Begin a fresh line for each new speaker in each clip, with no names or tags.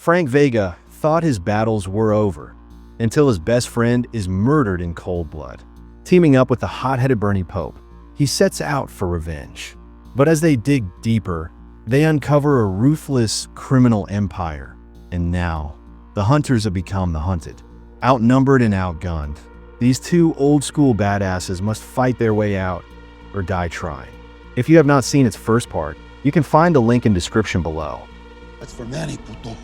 Frank Vega thought his battles were over until his best friend is murdered in cold blood. Teaming up with the hot-headed Bernie Pope, he sets out for revenge. But as they dig deeper, they uncover a ruthless criminal empire. And now, the hunters have become the hunted. Outnumbered and outgunned, these two old-school badasses must fight their way out or die trying. If you have not seen its first part, you can find the link in description below.
That's for Manny, puto.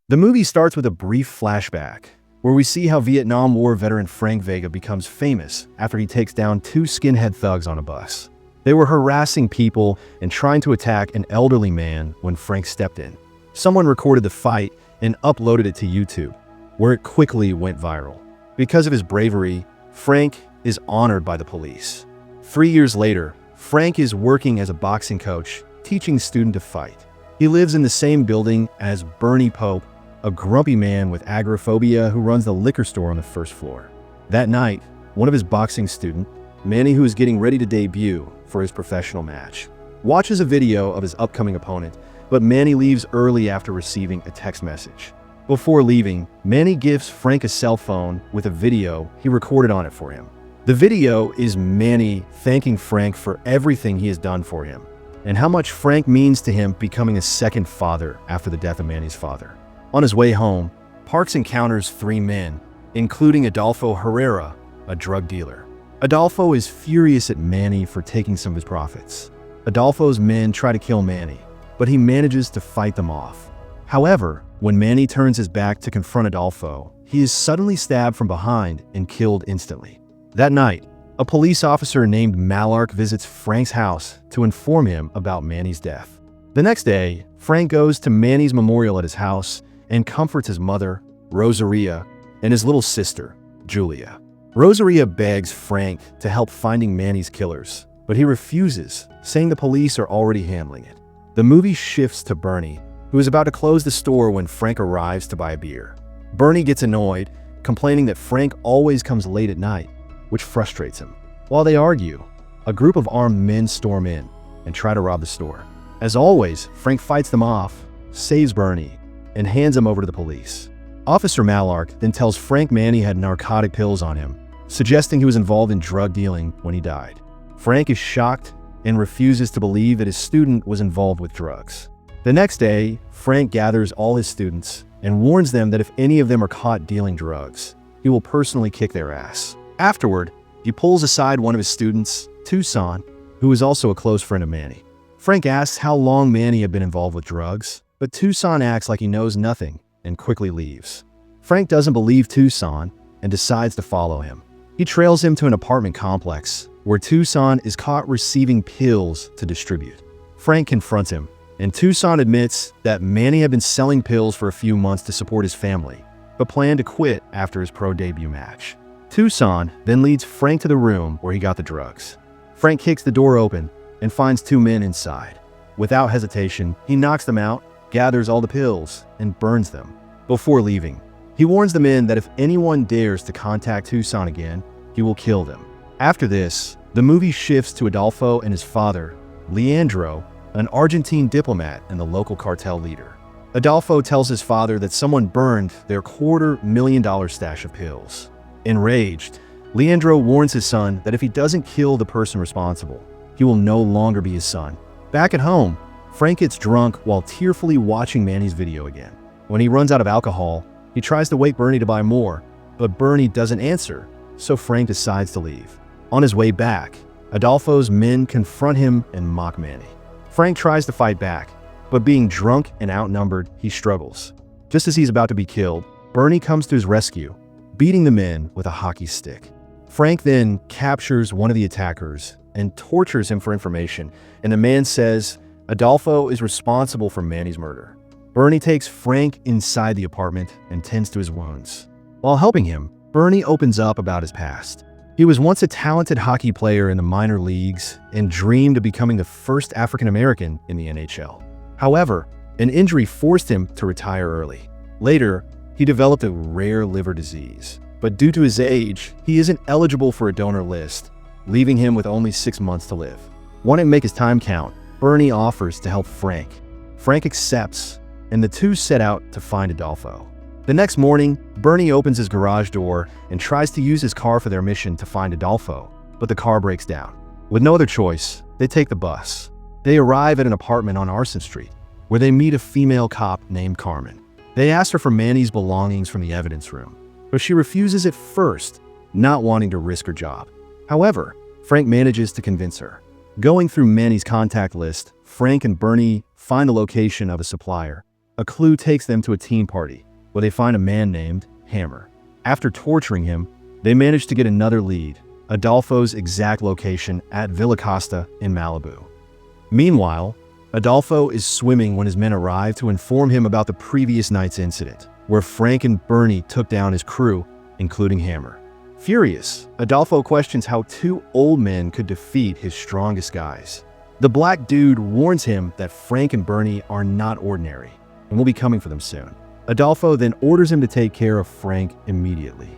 The movie starts with a brief flashback, where we see how Vietnam War veteran Frank Vega becomes famous after he takes down two skinhead thugs on a bus. They were harassing people and trying to attack an elderly man when Frank stepped in. Someone recorded the fight and uploaded it to YouTube, where it quickly went viral. Because of his bravery, Frank is honored by the police. 3 years later, Frank is working as a boxing coach, teaching the student to fight. He lives in the same building as Bernie Pope, a grumpy man with agoraphobia who runs the liquor store on the first floor. That night, one of his boxing students, Manny, who is getting ready to debut for his professional match, watches a video of his upcoming opponent, but Manny leaves early after receiving a text message. Before leaving, Manny gives Frank a cell phone with a video he recorded on it for him. The video is Manny thanking Frank for everything he has done for him, and how much Frank means to him, becoming a second father after the death of Manny's father. On his way home, Parks encounters 3 men, including Adolfo Herrera, a drug dealer. Adolfo is furious at Manny for taking some of his profits. Adolfo's men try to kill Manny, but he manages to fight them off. However, when Manny turns his back to confront Adolfo, he is suddenly stabbed from behind and killed instantly. That night, a police officer named Malark visits Frank's house to inform him about Manny's death. The next day, Frank goes to Manny's memorial at his house and comforts his mother, Rosaria, and his little sister, Julia. Rosaria begs Frank to help finding Manny's killers, but he refuses, saying the police are already handling it. The movie shifts to Bernie, who is about to close the store when Frank arrives to buy a beer. Bernie gets annoyed, complaining that Frank always comes late at night, which frustrates him. While they argue, a group of armed men storm in and try to rob the store. As always, Frank fights them off, saves Bernie, and hands him over to the police. Officer Malark then tells Frank Manny had narcotic pills on him, suggesting he was involved in drug dealing when he died. Frank is shocked and refuses to believe that his student was involved with drugs. The next day, Frank gathers all his students and warns them that if any of them are caught dealing drugs, he will personally kick their ass. Afterward, he pulls aside one of his students, Tucson, who is also a close friend of Manny. Frank asks how long Manny had been involved with drugs, but Tucson acts like he knows nothing and quickly leaves. Frank doesn't believe Tucson and decides to follow him. He trails him to an apartment complex where Tucson is caught receiving pills to distribute. Frank confronts him, and Tucson admits that Manny had been selling pills for a few months to support his family, but planned to quit after his pro debut match. Tucson then leads Frank to the room where he got the drugs. Frank kicks the door open and finds 2 men inside. Without hesitation, he knocks them out, gathers all the pills, and burns them. Before leaving, he warns the men that if anyone dares to contact Tucson again, he will kill them. After this, the movie shifts to Adolfo and his father, Leandro, an Argentine diplomat and the local cartel leader. Adolfo tells his father that someone burned their $250,000 stash of pills. Enraged, Leandro warns his son that if he doesn't kill the person responsible, he will no longer be his son. Back at home, Frank gets drunk while tearfully watching Manny's video again. When he runs out of alcohol, he tries to wake Bernie to buy more, but Bernie doesn't answer, so Frank decides to leave. On his way back, Adolfo's men confront him and mock Manny. Frank tries to fight back, but being drunk and outnumbered, he struggles. Just as he's about to be killed, Bernie comes to his rescue, beating the men with a hockey stick. Frank then captures one of the attackers and tortures him for information, and the man says Adolfo is responsible for Manny's murder. Bernie takes Frank inside the apartment and tends to his wounds. While helping him, Bernie opens up about his past. He was once a talented hockey player in the minor leagues and dreamed of becoming the first African American in the NHL. However, an injury forced him to retire early. Later, he developed a rare liver disease, but due to his age, he isn't eligible for a donor list, leaving him with only 6 months to live. Wanting to make his time count, Bernie offers to help Frank. Frank accepts, and the two set out to find Adolfo. The next morning, Bernie opens his garage door and tries to use his car for their mission to find Adolfo, but the car breaks down. With no other choice, they take the bus. They arrive at an apartment on Arson Street, where they meet a female cop named Carmen. They ask her for Manny's belongings from the evidence room, but she refuses at first, not wanting to risk her job. However, Frank manages to convince her. Going through Manny's contact list, Frank and Bernie find the location of a supplier. A clue takes them to a teen party, where they find a man named Hammer. After torturing him, they manage to get another lead, Adolfo's exact location at Villa Costa in Malibu. Meanwhile, Adolfo is swimming when his men arrive to inform him about the previous night's incident, where Frank and Bernie took down his crew, including Hammer. Furious, Adolfo questions how two old men could defeat his strongest guys. The black dude warns him that Frank and Bernie are not ordinary and will be coming for them soon. Adolfo then orders him to take care of Frank immediately.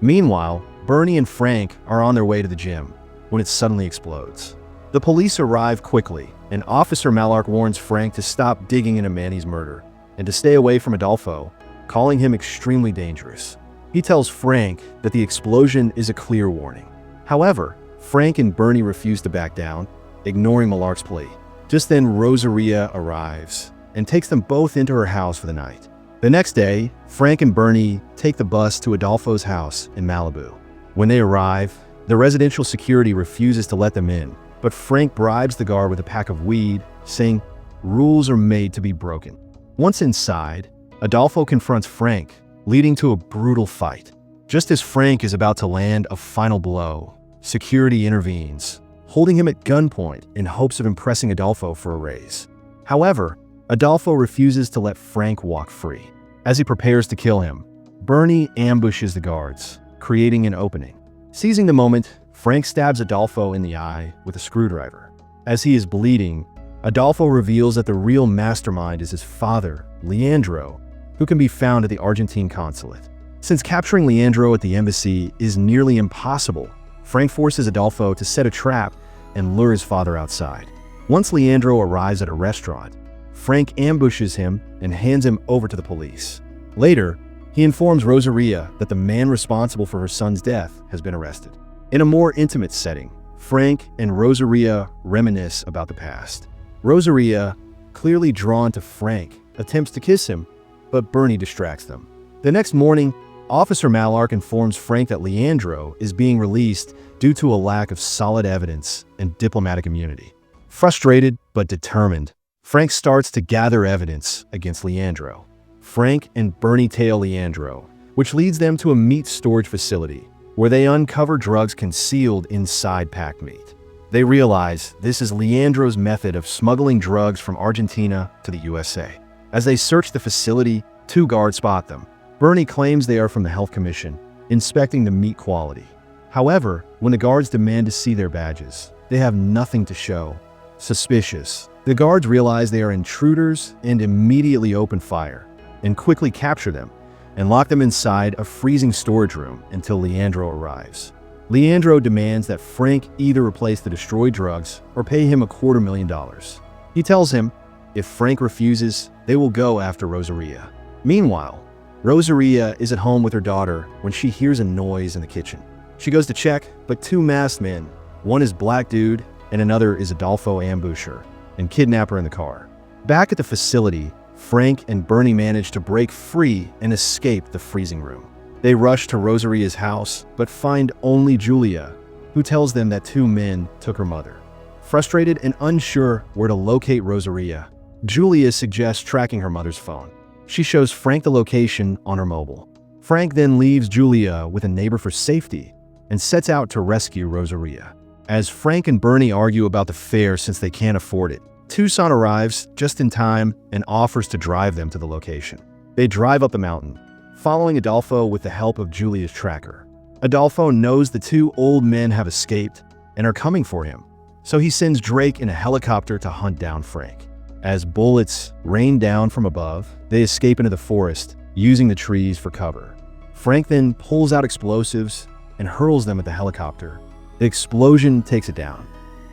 Meanwhile, Bernie and Frank are on their way to the gym when it suddenly explodes. The police arrive quickly, and Officer Malark warns Frank to stop digging into Manny's murder and to stay away from Adolfo, calling him extremely dangerous. He tells Frank that the explosion is a clear warning. However, Frank and Bernie refuse to back down, ignoring Malark's plea. Just then, Rosaria arrives and takes them both into her house for the night. The next day, Frank and Bernie take the bus to Adolfo's house in Malibu. When they arrive, the residential security refuses to let them in, but Frank bribes the guard with a pack of weed, saying, "Rules are made to be broken." Once inside, Adolfo confronts Frank, leading to a brutal fight. Just as Frank is about to land a final blow, security intervenes, holding him at gunpoint in hopes of impressing Adolfo for a raise. However, Adolfo refuses to let Frank walk free. As he prepares to kill him, Bernie ambushes the guards, creating an opening. Seizing the moment, Frank stabs Adolfo in the eye with a screwdriver. As he is bleeding, Adolfo reveals that the real mastermind is his father, Leandro, who can be found at the Argentine consulate. Since capturing Leandro at the embassy is nearly impossible, Frank forces Adolfo to set a trap and lure his father outside. Once Leandro arrives at a restaurant, Frank ambushes him and hands him over to the police. Later, he informs Rosaria that the man responsible for her son's death has been arrested. In a more intimate setting, Frank and Rosaria reminisce about the past. Rosaria, clearly drawn to Frank, attempts to kiss him, but Bernie distracts them. The next morning, Officer Malark informs Frank that Leandro is being released due to a lack of solid evidence and diplomatic immunity. Frustrated but determined, Frank starts to gather evidence against Leandro. Frank and Bernie tail Leandro, which leads them to a meat storage facility where they uncover drugs concealed inside packed meat. They realize this is Leandro's method of smuggling drugs from Argentina to the USA. As they search the facility, two guards spot them. Bernie claims they are from the Health Commission, inspecting the meat quality. However, when the guards demand to see their badges, they have nothing to show. Suspicious, the guards realize they are intruders and immediately open fire, and quickly capture them and lock them inside a freezing storage room until Leandro arrives. Leandro demands that Frank either replace the destroyed drugs or pay him $250,000. He tells him if Frank refuses, they will go after Rosaria. Meanwhile, Rosaria is at home with her daughter when she hears a noise in the kitchen. She goes to check, but two masked men, one is Black Dude and another is Adolfo, ambush her and kidnap her in the car. Back at the facility, Frank and Bernie manage to break free and escape the freezing room. They rush to Rosaria's house, but find only Julia, who tells them that two men took her mother. Frustrated and unsure where to locate Rosaria, Julia suggests tracking her mother's phone. She shows Frank the location on her mobile. Frank then leaves Julia with a neighbor for safety and sets out to rescue Rosaria. As Frank and Bernie argue about the fare since they can't afford it, Tucson arrives just in time and offers to drive them to the location. They drive up the mountain, following Adolfo with the help of Julia's tracker. Adolfo knows the two old men have escaped and are coming for him, so he sends Drake in a helicopter to hunt down Frank. As bullets rain down from above, they escape into the forest, using the trees for cover. Frank then pulls out explosives and hurls them at the helicopter. The explosion takes it down.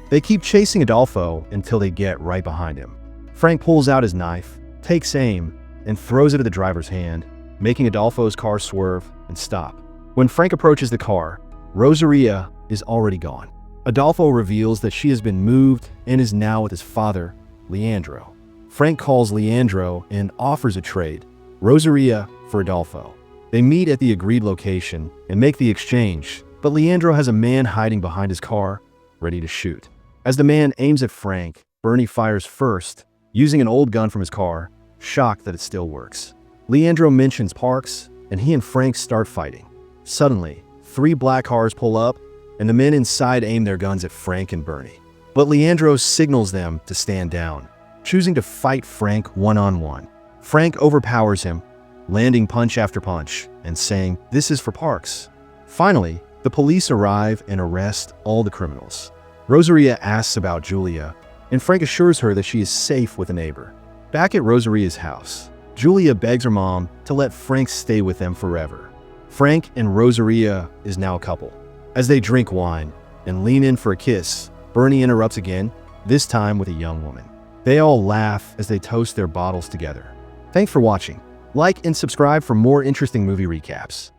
They keep chasing Adolfo until they get right behind him. Frank pulls out his knife, takes aim, and throws it at the driver's hand, making Adolfo's car swerve and stop. When Frank approaches the car, Rosaria is already gone. Adolfo reveals that she has been moved and is now with his father, Leandro. Frank calls Leandro and offers a trade, Rosaria for Adolfo. They meet at the agreed location and make the exchange, but Leandro has a man hiding behind his car, ready to shoot. As the man aims at Frank, Bernie fires first, using an old gun from his car, shocked that it still works. Leandro mentions Parks, and he and Frank start fighting. Suddenly, 3 black cars pull up, and the men inside aim their guns at Frank and Bernie. But Leandro signals them to stand down, choosing to fight Frank one-on-one. Frank overpowers him, landing punch after punch, and saying, "This is for Parks." Finally, the police arrive and arrest all the criminals. Rosaria asks about Julia, and Frank assures her that she is safe with a neighbor. Back at Rosaria's house, Julia begs her mom to let Frank stay with them forever. Frank and Rosaria is now a couple. As they drink wine and lean in for a kiss, Bernie interrupts again, this time with a young woman. They all laugh as they toast their bottles together. Thanks for watching. Like and subscribe for more interesting movie recaps.